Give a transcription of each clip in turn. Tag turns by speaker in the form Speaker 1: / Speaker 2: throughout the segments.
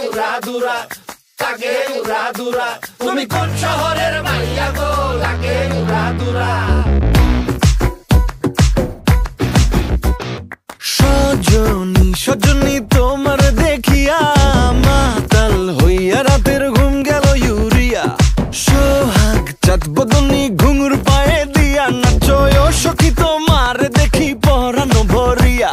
Speaker 1: উড়াদুরা লাগে উড়াদুরা তুমি কোন শহরের মাইয়া গো লাগে উড়াদুরা
Speaker 2: সজনী সজনী তোমার দেখিয়া মাতাল হইয়া রাতের ঘুম গেল ইউরিয়া সোহাগ চাঁদ বদনী ঘুঙুর পায়ে দিয়া নাচয় সখী তোমার দেখি পরানো ভরিয়া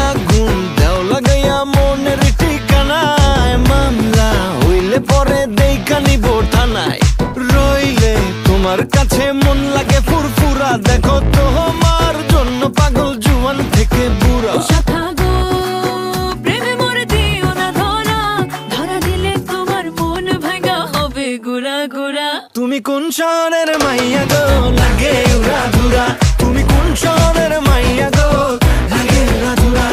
Speaker 2: আগুন দেও লাগাইয়া মনের ঠিকানায় মামলা হইলে পরে দেখা নিব থানায় রইলে তোমার কাছে মন লাগে ফুরফুরা দেখো তোমার জন্য পাগল জুয়ান থেকে বুড়া তুমি কোন শহরের মাইয়া গো লাগে উড়াদুরা তুমি কোন শহরের মাইয়া গো লাগে উড়াদুরা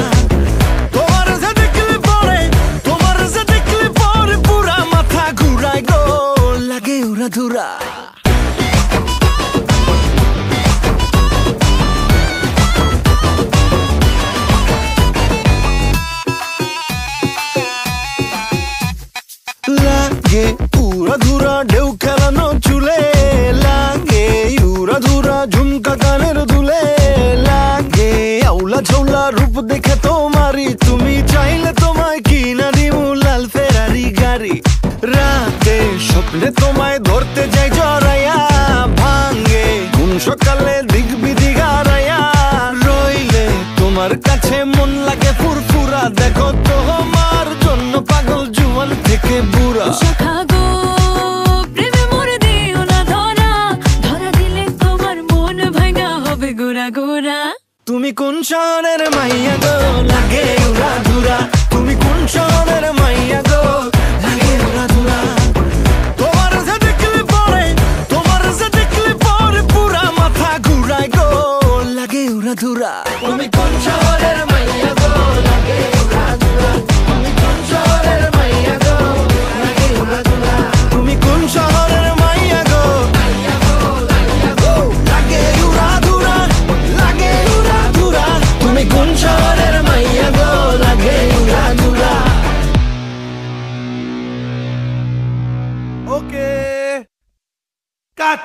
Speaker 2: তোমার যে দেখলে পরে পুরা মাথা ঘুরায় গো লাগে উড়াদুরা লাগে উড়াধুরা ঢেউ খেলানো চুলে লাগে উড়াধুরা ঝুমকা কানের দুলে লাগে আউলা ঝৌলা রূপ দেখে তোমারি তুমি চাইলে তোমায় কিনা দিমু লাল ফেরারি গাড়ি রাতে স্বপ্নে তোমায় ধরতে যাই জড়াইয়া ভাঙ্গে কোন সকালে দিক বিধি গারাইয়া রইলে তোমার কাছে মন লাগে ফুরফুরা দেখো তোমার জন্য পাগল জুয়ান থেকে বুড়া তুমি কোন শহরের মাইয়া গো লাগে উড়াদুরা তুমি কোন শহরের মাইয়া গো লাগে উড়াদুরা তোমার যে দেখলে পরে পুরা মাথা ঘুরায় গো লাগে উড়াদুরা
Speaker 1: তুমি কোন শহরের মাইয়া গো লাগে উড়াদুরা তুমি কোন শহরের মাইয়া গো লাগে উড়াদুরা
Speaker 2: তুমি কোন শহরের মাইয়া গো
Speaker 1: লাগে উড়াদুরা লাগে উড়াদুরা তুমি কোন শহরের মাইয়া গো লাগে উড়াদুরা
Speaker 3: ওকে কাট।